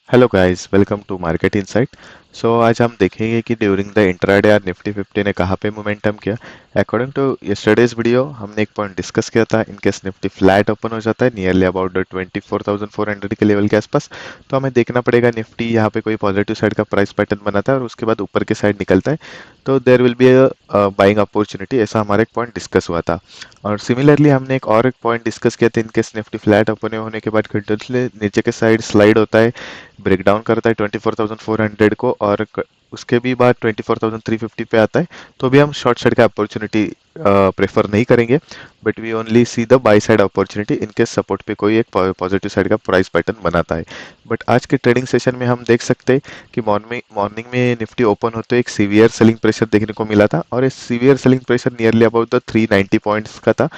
Hello guys, welcome to market insight. आज हम देखेंगे कि ड्यूरिंग द इंट्राडे आज निफ्टी फिफ्टी ने कहाँ पे मोमेंटम किया। अकॉर्डिंग टू यस्टरडेज वीडियो हमने एक पॉइंट डिस्कस किया था, इन केस निफ्टी फ्लैट ओपन हो जाता है नियरली अबाउट द 24,400 के लेवल के आसपास, तो हमें देखना पड़ेगा निफ्टी यहाँ पे कोई पॉजिटिव साइड का प्राइस पैटर्न बनाता है और उसके बाद ऊपर के साइड निकलता है तो there will be a buying opportunity, ऐसा हमारा एक पॉइंट डिस्कस हुआ था। और सिमिलरली हमने एक और एक पॉइंट डिस्कस किया था, इनकेस निफ्टी फ्लैट ओपन होने के बाद कंटिन्यूसली नीचे के साइड स्लाइड होता है, ब्रेक डाउन करता है 24,400 को और उसके भी बाद 24,350 पे आता है, तो भी हम शॉर्ट साइड का अपॉर्चुनिटी प्रेफर नहीं करेंगे, but we only see the buy side opportunity in case support पे कोई एक पॉजिटिव साइड का प्राइस पैटर्न बनाता है। बट आज के ट्रेडिंग सेशन में हम देख सकते हैं कि मॉर्निंग मॉर्निंग में निफ्टी ओपन होते एक सीवियर सेलिंग प्रेशर देखने को मिला था और इस severe selling pressure nearly about the 390 points का था।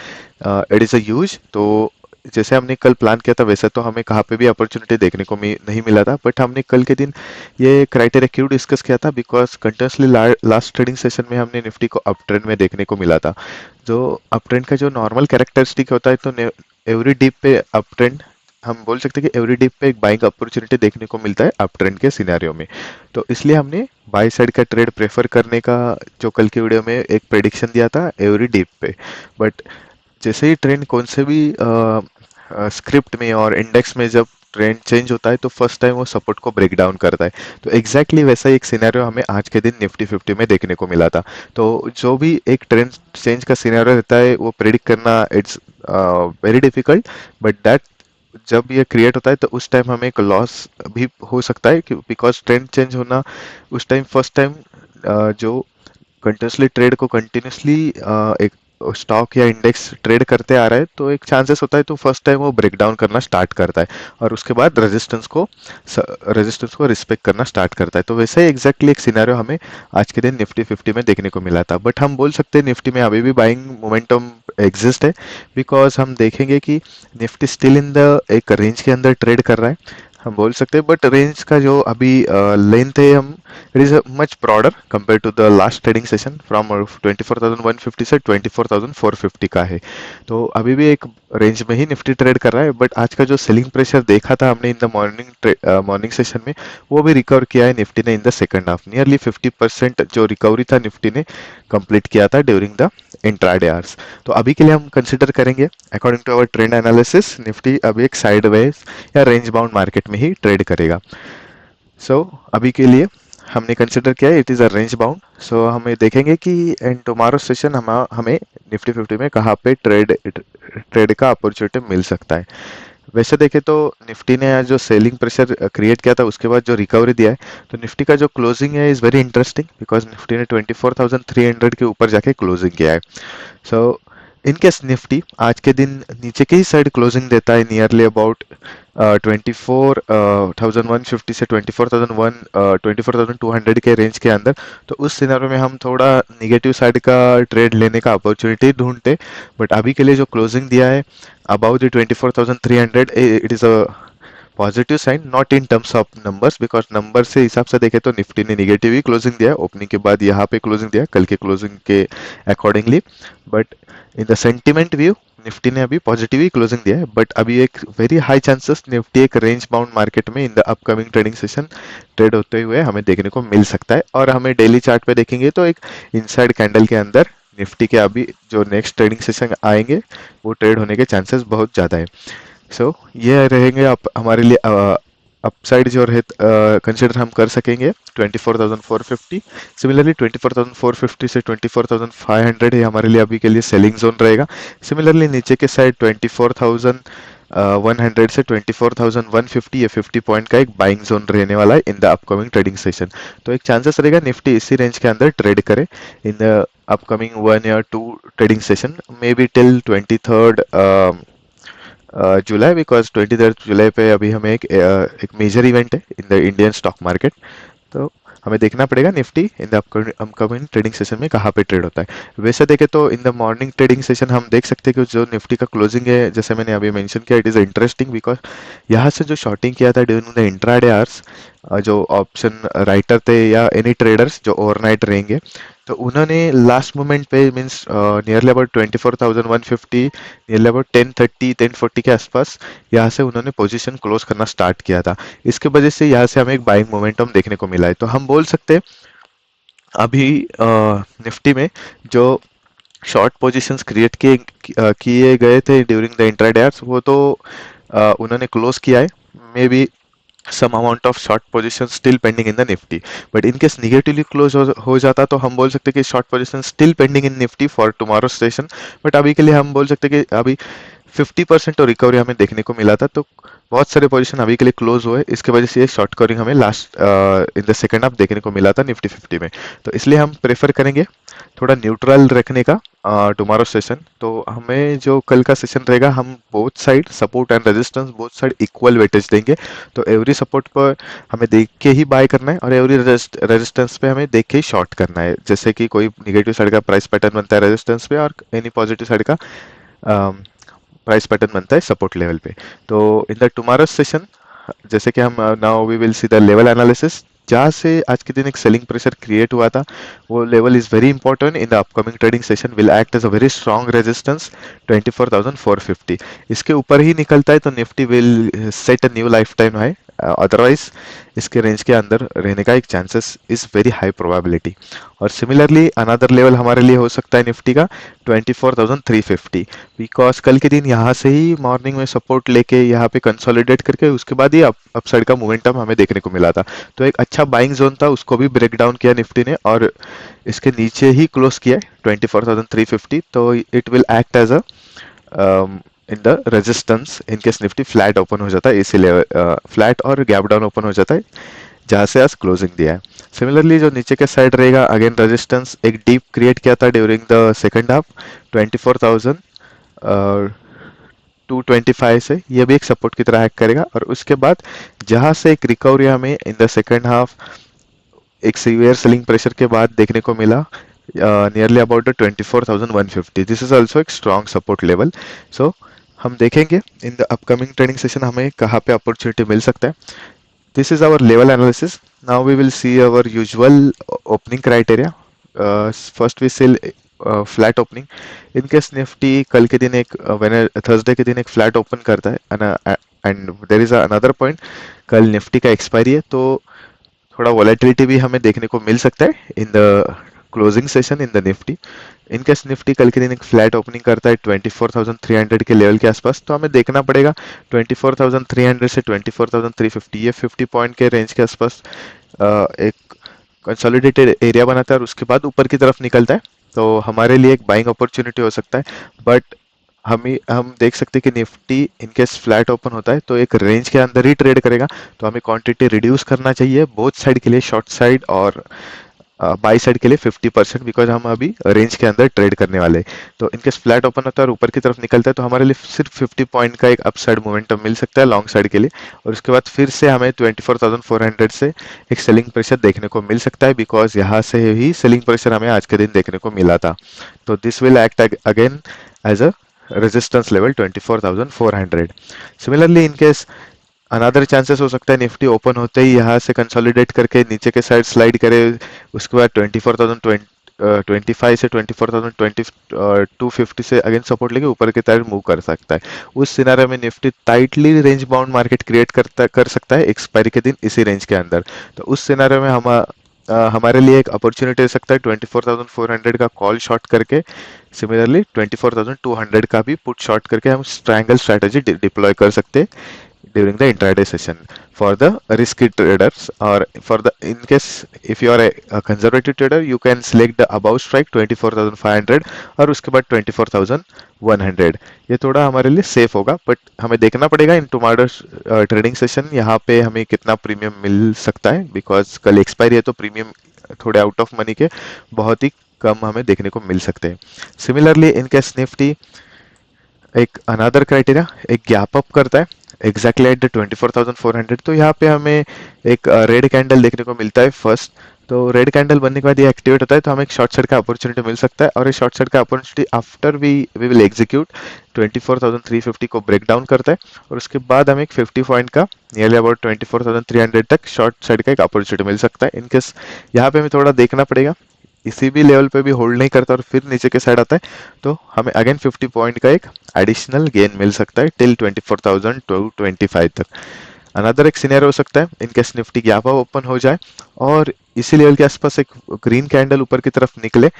इट इज़ अ ह्यूज, तो जैसे हमने कल प्लान किया था वैसे तो हमें कहाँ पे भी अपॉर्चुनिटी देखने को नहीं मिला था, बट हमने कल के दिन ये क्राइटेरिया क्यों डिस्कस किया था, because continuously last trading session में हमने निफ्टी को अप ट्रेंड में देखने को मिला था। जो अप ट्रेंड का जो नॉर्मल कैरेक्टरिस्टिक होता है, तो एवरी डिप पे अप ट्रेंड, हम बोल सकते हैं कि एवरी डिप पे एक बाइंग अपॉर्चुनिटी देखने को मिलता है अप ट्रेंड के सिनेरियो में। तो इसलिए हमने बाई साइड का ट्रेड प्रेफर करने का जो कल की वीडियो में एक प्रेडिक्शन दिया था एवरी डिप पे। बट जैसे ही ट्रेंड कौन से भी स्क्रिप्ट में और इंडेक्स में जब ट्रेंड चेंज होता है तो फर्स्ट टाइम वो सपोर्ट को ब्रेक डाउन करता है। तो एग्जैक्टली वैसा ही एक सिनेरियो हमें आज के दिन निफ्टी फिफ्टी में देखने को मिला था। तो जो भी एक ट्रेंड चेंज का सिनेरियो रहता है वो प्रेडिक्ट करना it's very difficult, but that जब ये क्रिएट होता है तो उस टाइम हमें एक लॉस भी हो सकता है, बिकॉज ट्रेंड चेंज होना उस टाइम फर्स्ट टाइम जो कंटिन्यूसली ट्रेड को कंटिन्यूसली एक स्टॉक या इंडेक्स ट्रेड करते आ रहा है तो एक चांसेस होता है तो फर्स्ट टाइम वो ब्रेक डाउन करना स्टार्ट करता है और उसके बाद रेजिस्टेंस को रिस्पेक्ट करना स्टार्ट करता है। तो वैसे ही एग्जैक्टली एक सिनेरियो हमें आज के दिन निफ्टी फिफ्टी में देखने को मिला था, बट हम बोल सकते हैं निफ्टी में अभी भी बाइंग मोमेंटम एग्जिस्ट है, बिकॉज हम देखेंगे कि निफ्टी स्टिल इन द एक रेंज के अंदर ट्रेड कर रहा है, हम बोल सकते हैं। बट रेंज का जो अभी लेंथ है, हम it is much broader compare to the last trading session from 24,150 से 24,450 का है। तो अभी भी एक रेंज में ही निफ्टी ट्रेड कर रहा है, बट आज का जो सेलिंग प्रेशर देखा था हमने इन द मॉर्निंग सेशन में, वो भी रिकवर किया है निफ्टी ने in the second half. Nearly 50% जो रिकवरी था निफ्टी ने कंप्लीट किया था ड्यूरिंग द इंट्राडे आवर्स। तो अभी के लिए हम कंसिडर करेंगे according to our trend analysis Nifty अभी एक साइडवेज या रेंज बाउंड मार्केट में ही ट्रेड करेगा। अभी के लिए हमने कंसिडर किया है it is a range bound. हमें देखेंगे कि इन टुमारो सेशन हमें निफ्टी फिफ्टी में कहाँ पे ट्रेड ट्रेड का अपॉर्चुनिटी मिल सकता है। वैसे देखें तो निफ्टी ने आज जो सेलिंग प्रेशर क्रिएट किया था उसके बाद जो रिकवरी दिया है, तो निफ्टी का जो क्लोजिंग है is very interesting, because Nifty ने 24,300 के ऊपर जाके क्लोजिंग किया है। सो इन केस निफ्टी आज के दिन नीचे की ही साइड क्लोजिंग देता है नियरली अबाउट 24,150 से 24,200 के रेंज के अंदर, तो उस सिनेरियो में हम थोड़ा निगेटिव साइड का ट्रेड लेने का अपॉर्चुनिटी ढूंढते। बट अभी के लिए जो क्लोजिंग दिया है about the 24,300, it is a positive sign, not in terms of numbers, because number से हिसाब से देखें तो निफ्टी ने निगेटिव ही क्लोजिंग दिया है, ओपनिंग के बाद यहाँ पे क्लोजिंग दिया है कल के क्लोजिंग के accordingly. But in the sentiment view Nifty ने अभी पॉजिटिव ही क्लोजिंग दिया है, बट अभी एक वेरी हाई चांसेस निफ्टी एक रेंज बाउंड मार्केट में इन the upcoming trading session trade होते हुए हमें देखने को मिल सकता है। और हमें डेली चार्ट पे देखेंगे तो एक इनसाइड कैंडल के अंदर निफ्टी के अभी जो नेक्स्ट ट्रेडिंग सेशन आएंगे वो ट्रेड होने के चांसेस बहुत ज़्यादा है। ये रहेंगे आप हमारे लिए अपसाइड जो रहे कंसिडर हम कर सकेंगे 24,450। सिमिलरली 24,450 से 24,500 ही हमारे लिए अभी के लिए सेलिंग जोन रहेगा। सिमिलरली नीचे के साइड 24,100 से 24,150, ये 50 पॉइंट का एक बाइंग जोन रहने वाला है इन द अपकमिंग ट्रेडिंग सेशन। तो एक चांसेस रहेगा निफ्टी इसी रेंज के अंदर ट्रेड करे इन द अपकमिंग 1 या 2 trading session, may be till 23rd July, because 23rd जुलाई पे अभी हमें एक मेजर इवेंट है in the Indian stock market. तो हमें देखना पड़ेगा Nifty in the upcoming trading session में कहाँ पे ट्रेड होता है। वैसे देखें तो in the morning trading session हम देख सकते हैं कि जो निफ्टी का क्लोजिंग है जैसे मैंने अभी मेंशन किया, इट इज़ इंटरेस्टिंग, बिकॉज यहाँ से जो शॉर्टिंग किया था ड्यूरिंग द इंट्राडे आवर्स, जो ऑप्शन राइटर थे या एनी ट्रेडर्स जो ओवरनाइट रहेंगे, तो उन्होंने लास्ट मोमेंट पे means nearly about 24,150, nearly about 1030 1040 के आसपास यहाँ से उन्होंने पोजीशन क्लोज करना स्टार्ट किया था। इसके वजह से यहाँ से हमें एक बाइंग मोमेंटम देखने को मिला है। तो हम बोल सकते हैं अभी निफ्टी में जो शॉर्ट पोजीशंस क्रिएट किए गए थे ड्यूरिंग द इंट्राडे आवर्स, वो तो उन्होंने क्लोज किया है। May be some amount of short position still pending in the nifty, but in case negatively close हो जाता तो हम बोल सकते कि short position still pending in nifty for tomorrow session। but अभी के लिए हम बोल सकते कि अभी 50% तो रिकवरी हमें देखने को मिला था, तो बहुत सारे पोजीशन अभी के लिए क्लोज हुए, इसके वजह से ये शॉर्ट कवरिंग हमें last in the second half देखने को मिला था निफ्टी 50 में। तो इसलिए हम प्रेफर करेंगे थोड़ा न्यूट्रल रखने का टुमारो सेशन। तो हमें जो कल का सेशन रहेगा, हम both side support and resistance both side equal weightage देंगे। तो एवरी सपोर्ट पर हमें देख के ही बाय करना है और एवरी रेजिस्टेंस पे हमें देख के ही शॉर्ट करना है। जैसे कि कोई निगेटिव साइड का प्राइस पैटर्न बनता है रेजिस्टेंस पे और एनी पॉजिटिव साइड का प्राइस पैटर्न बनता है सपोर्ट लेवल पे। तो इन द टुमारो सेशन जैसे कि हम now we will see the level analysis, जहाँ से आज के दिन एक सेलिंग प्रेशर क्रिएट हुआ था, वो level is very important in the upcoming trading session, will act as a very strong resistance 24,450। इसके ऊपर ही निकलता है तो Nifty will set a new life time high, otherwise इसके रेंज के अंदर रहने का एक chances is very high probability. और सिमिलरली अनदर लेवल हमारे लिए हो सकता है निफ्टी का 24,350, बिकॉज कल के दिन यहाँ से ही मॉर्निंग में सपोर्ट लेके यहाँ पे कंसोलिडेट करके उसके बाद ही अपसाइड का मोमेंटम हमें देखने को मिला था। तो एक अच्छा बाइंग जोन था, उसको भी ब्रेक डाउन किया निफ्टी ने और इसके नीचे ही क्लोज किया है 24,350। तो it will act as a in the resistance in case Nifty flat open हो जाता है, इसी लेवल फ्लैट और गैप डाउन ओपन हो जाता है जहां से आज क्लोजिंग दिया है। सिमिलरली जो नीचे के साइड रहेगा, अगेन रेजिस्टेंस एक डीप क्रिएट किया था ड्यूरिंग द सेकंड हाफ 24,225 से, ये भी एक सपोर्ट की तरह एक्ट करेगा। और उसके बाद जहां से एक रिकवरी हमें इन द सेकंड हाफ एक सीवियर सेलिंग प्रेशर के बाद देखने को मिला nearly about 24,150, this is also एक स्ट्रॉन्ग सपोर्ट लेवल। सो हम देखेंगे इन द अपकमिंग ट्रेडिंग सेशन हमें कहाँ पे अपॉर्चुनिटी मिल सकता है। This is our level analysis. Now we will see our usual opening criteria. First we see flat opening. In case Nifty कल के दिन एक थर्सडे के दिन एक फ्लैट ओपन करता है and there is another point, कल निफ्टी का एक्सपायरी है, तो थोड़ा वॉलेटिलिटी भी हमें देखने को मिल सकता है in the closing session in the Nifty. In case Nifty कल के दिन एक फ्लैट ओपनिंग करता है 24,300 के लेवल के आसपास, तो हमें देखना पड़ेगा 24,300 से 24,350, ये 50 पॉइंट के रेंज के आसपास एक कंसोलिडेटेड एरिया बनाता है और उसके बाद ऊपर की तरफ निकलता है। तो हमारे लिए एक बाइंग अपॉर्चुनिटी हो सकता है। बट हम देख सकते हैं कि निफ्टी इनकेस फ्लैट ओपन होता है तो एक रेंज के अंदर ही ट्रेड करेगा, तो हमें क्वांटिटी रिड्यूस करना चाहिए बोथ साइड के लिए, शॉर्ट साइड और बाई साइड के लिए 50%, बिकॉज हम अभी रेंज के अंदर ट्रेड करने वाले हैं। तो इनकेस फ्लैट ओपन होता है और ऊपर की तरफ निकलता है तो हमारे लिए सिर्फ 50 पॉइंट का एक अपसाइड मोमेंटम मिल सकता है लॉन्ग साइड के लिए, और उसके बाद फिर से हमें 24,400 से एक सेलिंग प्रेशर देखने को मिल सकता है, बिकॉज यहाँ से ही सेलिंग प्रेशर हमें आज के दिन देखने को मिला था। तो this will act again as a resistance level 24,400। Similarly in case another chances हो सकता है निफ्टी ओपन होते ही यहाँ से कंसोलिडेट करके नीचे के साइड स्लाइड करे, उसके बाद 24,025 से 24,250 से अगेन सपोर्ट लेके ऊपर की तरफ मूव कर सकता है। उस सिनारियो में Nifty tightly range bound market create कर सकता है एक्सपायरी के दिन इसी रेंज के अंदर। तो उस सिनारियो में हमारे लिए एक अपॉर्चुनिटी हो सकता है 24,400 का कॉल शॉर्ट करके, सिमिलरली 24,200 का भी पुट शॉर्ट करके हम ट्रायंगल स्ट्रेटेजी डिप्लॉय कर सकते हैं during the intraday session for the risky traders, or for the in case if you are a conservative trader you can select the above strike 24,500 और उसके बाद 24,100। ये थोड़ा हमारे लिए सेफ होगा, बट हमें देखना पड़ेगा इन टुमारो ट्रेडिंग सेशन यहाँ पे हमें कितना प्रीमियम मिल सकता है, बिकॉज कल एक्सपायरी है तो प्रीमियम थोड़े आउट ऑफ मनी के बहुत ही कम हमें देखने को मिल सकते हैं। सिमिलरली इन केस निफ्टी एक अनदर क्राइटेरिया एक गैप अप करता है एग्जैक्टली एट द 24,400, तो यहाँ पे हमें एक रेड कैंडल देखने को मिलता है फर्स्ट। तो रेड कैंडल बनने के बाद ये एक्टिवेट होता है तो हमें एक शॉर्ट साइड का अपॉर्चुनिटी मिल सकता है, और ये शॉर्ट साइड का opportunity after we will execute 24,350 को ब्रेक डाउन करता है, और उसके बाद हमें एक 50 पॉइंट का नियरली अबाउट 24,300 तक शॉर्ट साइड का एक अपॉर्चुनिटी मिल सकता है। इनकेस यहाँ पे हमें थोड़ा देखना पड़ेगा इसी भी लेवल पे भी होल्ड नहीं करता और फिर नीचे के साइड आता है, तो हमें अगेन 50 पॉइंट का एक एडिशनल गेन मिल सकता है टिल 24,225 तक। अनदर एक सिनेरियो हो सकता है in case Nifty gap up open हो जाए और इसी लेवल के आसपास एक ग्रीन कैंडल ऊपर की तरफ निकले,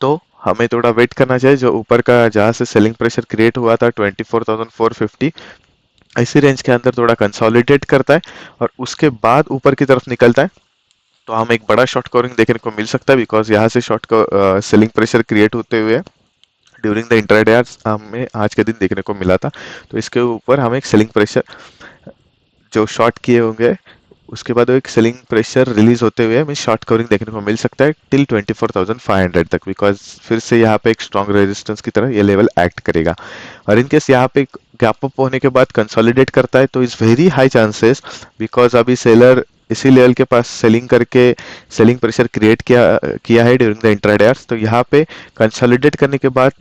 तो हमें थोड़ा वेट करना चाहिए। जो ऊपर का जहां से सेलिंग प्रेशर क्रिएट हुआ था 24,450, इसी रेंज के अंदर थोड़ा कंसोलिडेट करता है और उसके बाद ऊपर की तरफ निकलता है, तो हमें एक बड़ा शॉर्ट कवरिंग देखने को मिल सकता है। बिकॉज यहाँ से शॉर्ट सेलिंग प्रेशर क्रिएट होते हुए ड्यूरिंग द इंट्राडे हमें आज के दिन देखने को मिला था। तो इसके ऊपर हमें एक सेलिंग प्रेशर जो शॉर्ट किए होंगे उसके बाद वो एक सेलिंग प्रेशर रिलीज होते हुए हमें शॉर्ट कवरिंग देखने को मिल सकता है टिल 24,500 तक। बिकॉज फिर से यहाँ पे एक स्ट्रॉन्ग रेजिस्टेंस की तरह ये लेवल एक्ट करेगा। और इनकेस यहाँ पे गैप अप होने के बाद कंसोलिडेट करता है तो is very high chances, because अभी सेलर इसी लेवल के पास सेलिंग करके सेलिंग प्रेशर क्रिएट किया किया है ड्यूरिंग द इंट्राडे आवर्स। तो यहाँ पे कंसोलिडेट करने के बाद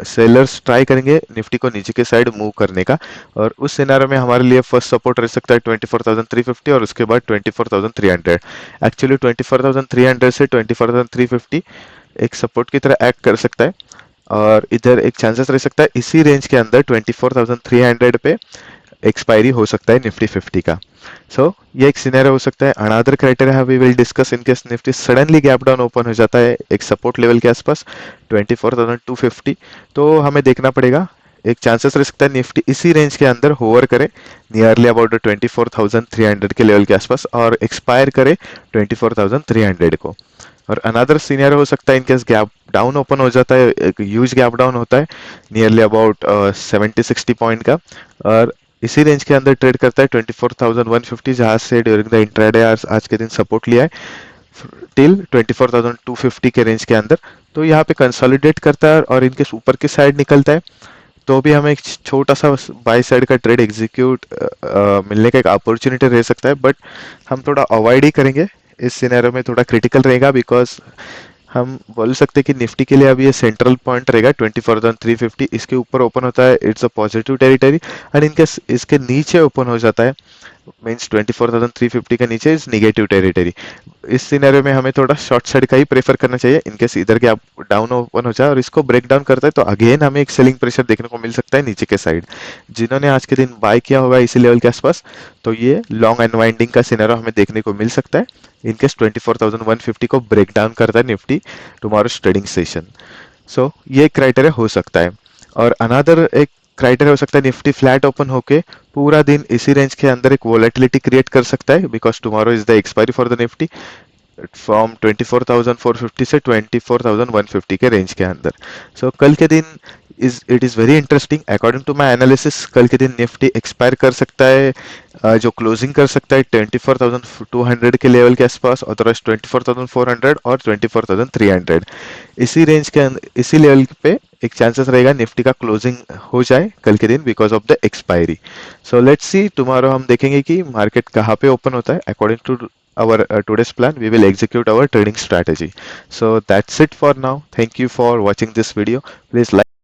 सेलर्स ट्राई करेंगे निफ्टी को नीचे के साइड मूव करने का, और उस सिनेरियो में हमारे लिए फर्स्ट सपोर्ट रह सकता है 24,350 और उसके बाद 24,300। एक्चुअली 24,300 से 24,350 एक सपोर्ट की तरह एक्ट कर सकता है, और इधर एक चांसेस रह सकता है इसी रेंज के अंदर 24,300 पे एक्सपायरी हो सकता है निफ्टी 50 का। सो ये एक सिनेरियो हो सकता है। Another criteria we will discuss in case Nifty suddenly gap down open हो जाता है एक सपोर्ट लेवल के आसपास 24,250, तो हमें देखना पड़ेगा। एक चांसेस रह सकता है निफ्टी इसी रेंज के अंदर होवर करे नियरली अबाउट 24,300 के लेवल के आसपास और एक्सपायर करे 24,300 को। और अनदर सीनियर हो सकता है इनकेस गैप डाउन ओपन हो जाता है, एक ह्यूज गैप डाउन होता है नियरली अबाउट 70-60 पॉइंट का, और इसी रेंज के अंदर ट्रेड करता है 24,150 जहां से ड्यूरिंग द इंट्राडे आज के दिन सपोर्ट लिया है टिल 24,250 के रेंज के अंदर। तो यहाँ पे कंसोलिडेट करता है और इनके ऊपर की साइड निकलता है, तो भी हमें एक छोटा सा बाई साइड का ट्रेड एग्जीक्यूट मिलने का एक अपॉर्चुनिटी रह सकता है, बट हम थोड़ा अवॉइड ही करेंगे। इस सिनेरियो में थोड़ा क्रिटिकल रहेगा, बिकॉज हम बोल सकते हैं कि निफ्टी के लिए अभी ये सेंट्रल पॉइंट रहेगा 24,350। इसके ऊपर ओपन होता है it's a positive territory, and इनके इसके नीचे ओपन हो जाता है मीन्स 24,350 के नीचे इज निगेटिव टेरिटरी। इस सिनेरियो में हमें थोड़ा शॉर्ट साइड का ही प्रेफर करना चाहिए। इनकेस इधर के आप डाउन ओपन हो जाए और इसको ब्रेक डाउन करता है तो अगेन हमें एक सेलिंग प्रेशर देखने को मिल सकता है नीचे के साइड। जिन्होंने आज के दिन बाय किया होगा इसी लेवल के आसपास, तो ये लॉन्ग अनवाइंडिंग का सिनेरियो हमें देखने को मिल सकता है इनकेस 24,150 को ब्रेक डाउन करता है निफ्टी टुमारोज ट्रेडिंग सेशन। सो ये क्राइटेरिया हो सकता है। और अनदर एक क्राइटेरिया हो सकता है निफ्टी फ्लैट ओपन होके पूरा दिन इसी रेंज के अंदर एक वोलेटिलिटी क्रिएट कर सकता है, because tomorrow is the expiry for the Nifty from 24,450 से 24,150 के रेंज के अंदर। सो कल के दिन it is very interesting according to my analysis. कल के दिन निफ्टी एक्सपायर कर सकता है जो क्लोजिंग कर सकता है 24,200 के लेवल के आसपास, अदरवाइज 24,400 और 24,300 इसी रेंज के इसी लेवल पे एक चांसेस रहेगा निफ्टी का क्लोजिंग हो जाए कल के दिन because of the expiry. So let's see tomorrow हम देखेंगे कि मार्केट कहाँ पे ओपन होता है। According to our today's plan, we will execute our trading strategy. So that's it for now. Thank you for watching this video. Please like